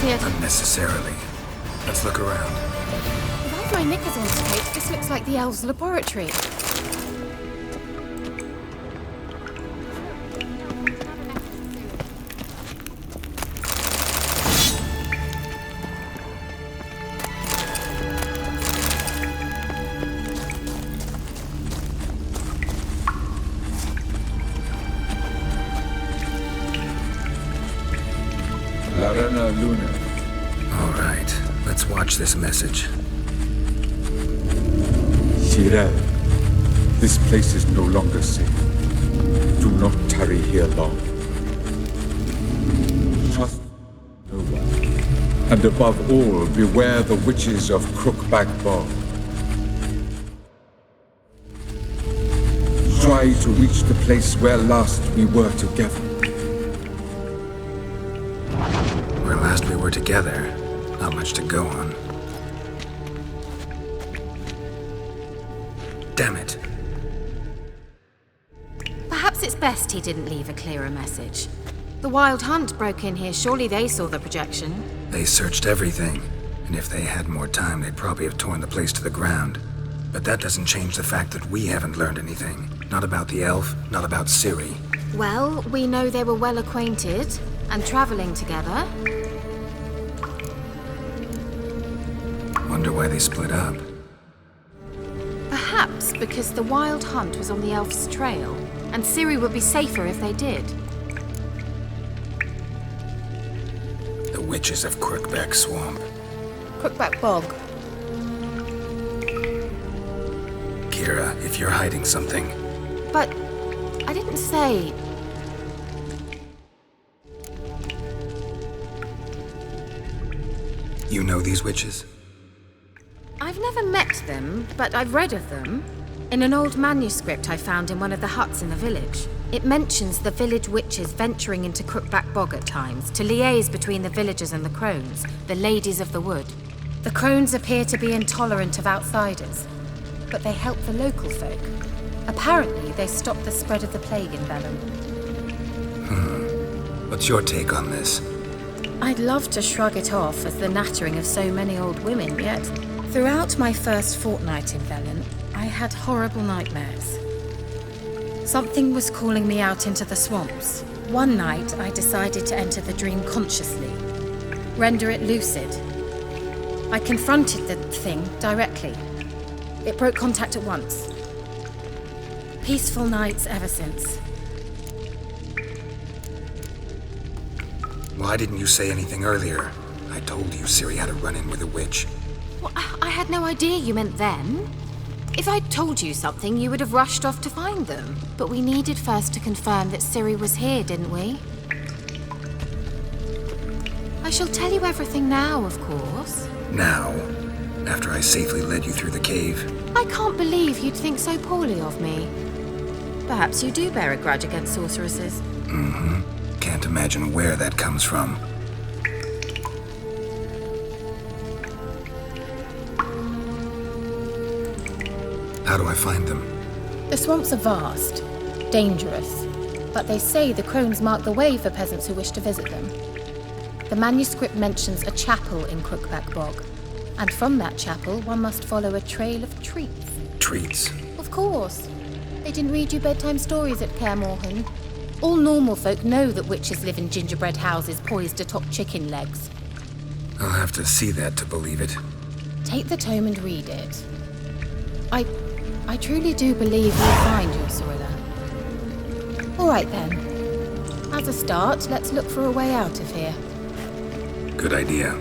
disappeared. Unnecessarily. Let's look around. If I have my knickers on straight, this looks like the elves' laboratory. Larena Luna. All right, let's watch this message. Shirel, this place is no longer safe. Do not tarry here long. Trust no one. And above all, beware the witches of Crookback Bog. Try to reach the place where last we were together. Where last we were together, not much to go on. Damn it. Perhaps it's best he didn't leave a clearer message. The Wild Hunt broke in here. Surely they saw the projection. They searched everything, and if they had more time, they'd probably have torn the place to the ground. But that doesn't change the fact that we haven't learned anything. Not about the elf, not about Ciri. Well, we know they were well acquainted and traveling together. Wonder why they split up. Perhaps because the Wild Hunt was on the elf's trail, and Ciri would be safer if they did. The witches of Crookback Swamp. Crookback Bog. Kira, if you're hiding something... But I didn't say... You know these witches? I've never met them, but I've read of them. In an old manuscript I found in one of the huts in the village. It mentions the village witches venturing into Crookback Bog at times to liaise between the villagers and the crones, the ladies of the wood. The crones appear to be intolerant of outsiders, but they help the local folk. Apparently, they stopped the spread of the plague in Velen. What's your take on this? I'd love to shrug it off as the nattering of so many old women, yet throughout my first fortnight in Velen, I had horrible nightmares. Something was calling me out into the swamps. One night, I decided to enter the dream consciously, render it lucid. I confronted the thing directly. It broke contact at once. Peaceful nights ever since. Why didn't you say anything earlier? I told you Ciri had a run-in with a witch. Well, I had no idea you meant then. If I'd told you something, you would have rushed off to find them. But we needed first to confirm that Ciri was here, didn't we? I shall tell you everything now, of course. Now? After I safely led you through the cave? I can't believe you'd think so poorly of me. Perhaps you do bear a grudge against sorceresses. Mm-hmm. Can't imagine where that comes from. How do I find them? The swamps are vast, dangerous, but they say the crones mark the way for peasants who wish to visit them. The manuscript mentions a chapel in Crookback Bog, and from that chapel one must follow a trail of treats. Treats? Of course. They didn't read you bedtime stories at Kaer Morhen. All normal folk know that witches live in gingerbread houses poised atop chicken legs. I'll have to see that to believe it. Take the tome and read it. I truly do believe you'll find your Sorilla. All right then. As a start, let's look for a way out of here. Good idea.